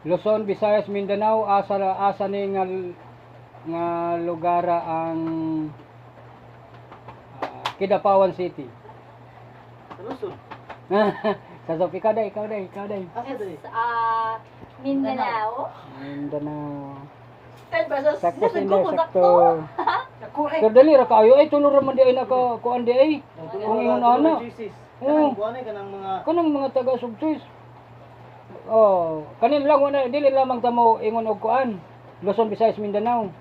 Luzon, Visayas, Mindanao, asa ni nga lugar ang Kidapawan City. Sa Luzon. Sa ikaw day. Asa dali? Mindanao. Mindanao. Kaya ba sa Sakto sakto sinday, ko sakto. Correct. Pero dali ra kayo ay tulor man di ay naka kuan di ay. Kung ingon ana. Oo. Kanang mga Kanang mga taga Sugchois. Oh, kanin lang wala dili lamang tamo ingon og kuan. Luzon, Visayas, Mindanao.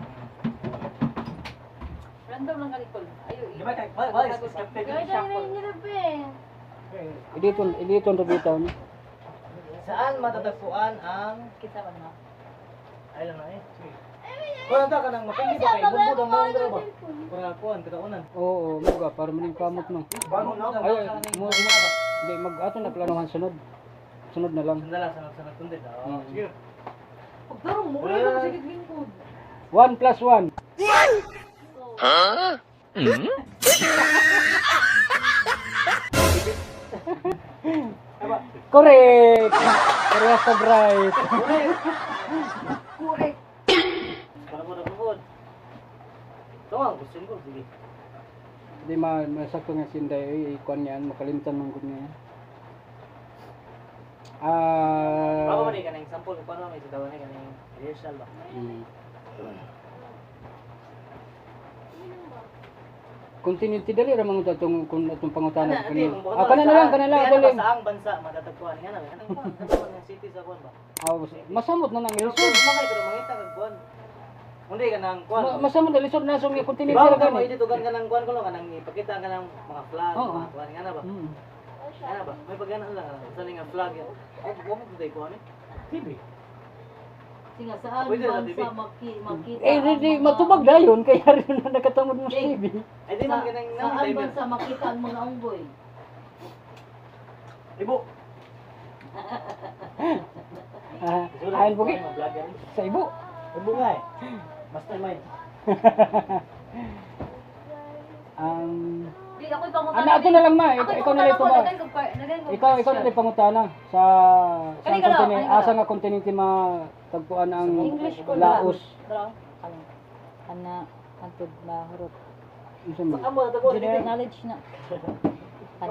Random lang kalikol. Ayo. Di ba kay ba captain Gaya na nila Editon ra biton. Saan matatagpuan ang Kita man na. ay lang na eh. Wala ta kanang mapili ba kay bubod ang mga dra ba? Para kuan kadaunan. Oo, mga para maning kamot no. Bago na Ay, mo hindi mag ato na planuhan sunod. Sunod na lang. Sandala sa tundid. Oh, sige. Pagdarong mo wala sa sigit lingkod. 1 plus 1. Correct. Correct ka bright. Correct. Para mo na bubod. Tawag ko singko sige. Di masakto nga sinday kuan yan makalimtan man gud niya. Baka man kanang example kung paano may sidawan ni kanang rehearsal ba. Continuity dali ra mga tatong kung atong pangutana Kana kini. ati, Kana na lang dali. Sa ang bansa matatagpuan nga na. Kanang mga city sa kuan ba. Masamot na nang Pero lisod. kung makay pero mangita kag kuan. Hindi ka nang kuan. Masamot na lisod na song continuity Diba ra ka mo gani. iditugan ka ng kuan ko lang kanang ipakita ka ng mga flag, Oo. mga kuan nga na ba? Nga na ba? May pagana lang sa nga flag yan. Ay, wa mo putay kuan eh. TV. Singa saan Pwede na sa bansa TV. makita. Di matubag dayon kaya rin na nakatamod mo sa TV. Ay di man kanang Saan timer. bansa makita ang mga unggoy? Ibo. Ayan po Mga vlog yan. sa ibo. Ibo nga eh. Mastermind. Di ako pangutana. Ano ato na lang ma, ikaw na lang ito ba? Ikaw na lang pangutana sa Kani ka lang, kontinente, kani ka asa nga kontinente matagpuan ang English ko Laos. Ana antod mahurot. Unsa man? Amo na tagpuan. General knowledge na.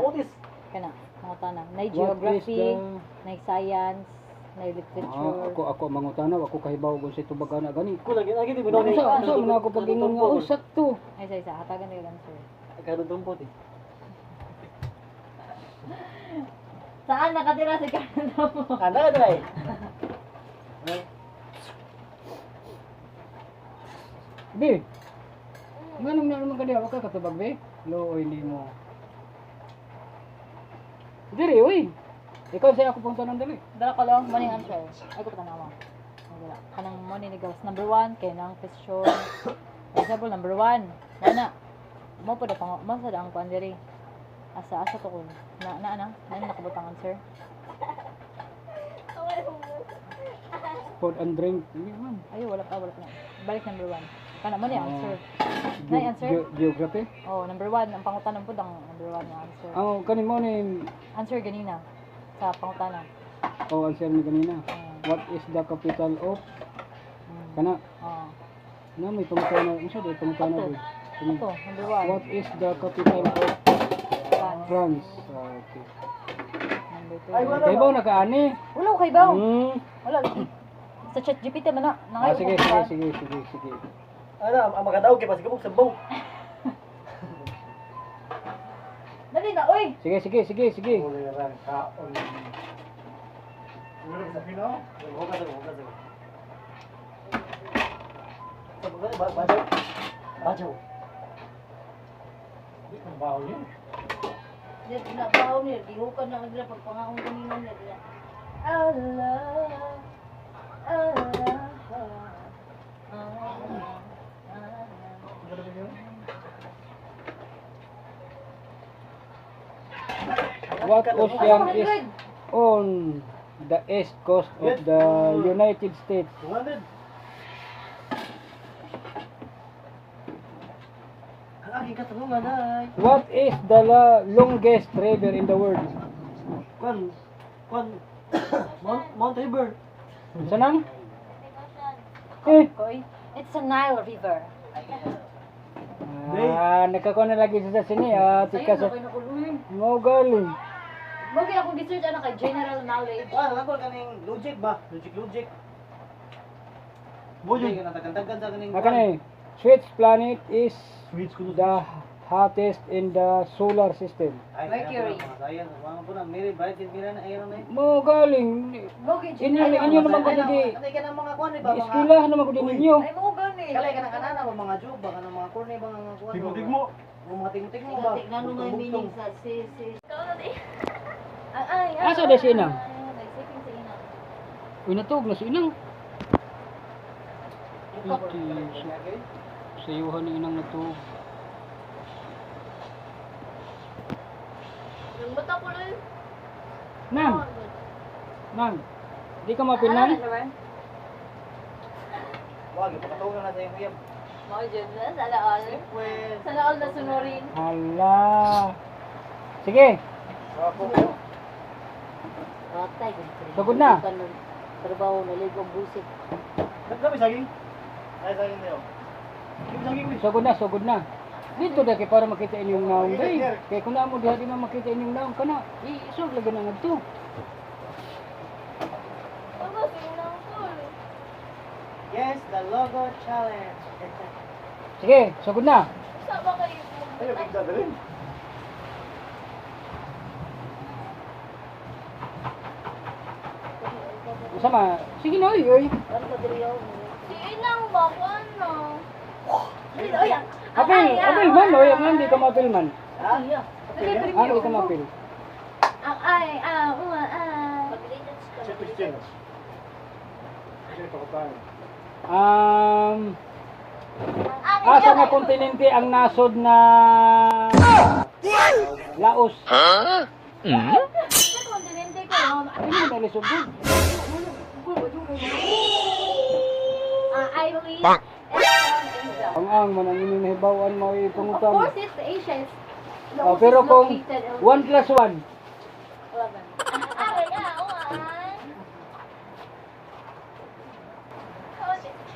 Otis. Kana mga tanang. Nay What is geography, the- nay science, nay literature. ako mangutana, ako kahibaw kung sa tubagana gani. Kulang gid lagi di mo Unsa man ako pag-ingon nga sakto. Ay sa hatagan nila answer. Kadto tumpot eh. Saan nakatira si Canada mo? Ana dai. Be. Nganong na naman kadiya ka katubag be? Looy ni mo. Diri oy. Ikaw sa ako pang tanong dali. Dala ko lang maning answer. Ay ko pa tanawa. Wala. Kanang mo ni gawas number 1 kay nang question. Example number 1. Mana? Mo pa da pang mo sa ang kuan diri. Asa to ko. Na nakabutang answer. Food and drink. Hindi man. Ay wala pa. Balik number 1. Kana mo ni answer. Nay answer? Geography. Oh, number 1 ang pangutan po ang number 1 nga answer. Ang kanin mo ni Answer ganina sa pangutana. answer ni kanina. What is the capital of kana? Oh. Na may pangutana, unsa day pangutana Ato. day? Kani. Ito, number 1. What is the capital of France? Okay. Number 2. Ay, wala. Kay ba na kaani? Wala ko kay baw. Hmm. Wala lagi. Sa chat GPT man na. Sige. Ana ang magadaw kay pasigabog sa bow. Dali na, oy! Sige. Uliran kaon. Uliran sa Pino? Huwag ka. Bajaw. Di kang bahaw yun. Diyan pinabaw niya, gihukan na nila pagpangaon kanina nila. Allah, What ocean is on the east coast of the United States? 200. Ang katulungan ay. What is the longest river in the world? Kwan. Mount Everest. Sanang? Eh, Koy. It's a Nile River. nagkakuha na lagi sa sini. Tika sa... Ayun, okay na kuluhin. Mo galing. Bagay akong research ano kay general knowledge. Ako kaning logic ba? Logic. Logic na tagan-tagan sa kaning. Akan eh. Which planet is Switch ko the hottest in the solar system? Mercury. Sayang, mga po na Mary Bright din mira na ayon na. Mo galing. Bagay Inyo naman ko di. Ano ka ng mga kuan ba? Mga Iskilahan naman ko din ninyo. Ay mo gani. kalay ka ng kanana ba mga joke ba kanang mga corny ba nga kuan. Tigmo. Mga tigmo ba? Tingnan mo nga yung meaning sa sis. Asa na si Inang? Nagsiping sa ina. Uy, natog na si Inang. Sayuhan ni Inang natog. Yung mata ko lang. Nang! Nang! Di ka mapil nang? Wag ipakatugan na sa iyong uyab. Mga dyan na, sana all. Sana all na sunurin. Hala! Sige! Atay. Sugod na. Trabaho na ligong busik. Nagkami saging. Ay saging niyo. Yung saging ni. Sugod na. Dito dahil para makita inyong naong day. Kaya kung naamo diha di na makita inyong naong kana, isog lagi na nagto. Yes, the logo challenge. Sige, sugod na. Ano bigda dalin? Sama. Sige na, oy. Ano ka diri yaw? Apil man, oy. Ang hindi ka mapil man. Ha? Ang hindi ka mapil. Sa Christian. Asa nga kontinente ang nasod na Laos? Ano mo dali sugod? Ang man ang inyong nahibawan mo ay Of pangutan. course, it's Asia. It's Pero kung located 1 plus 1,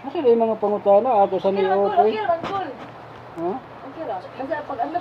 asa na yung mga pangutana ato sa Okay, niyo okay, oy? okay, Ha? okay, basta pag ano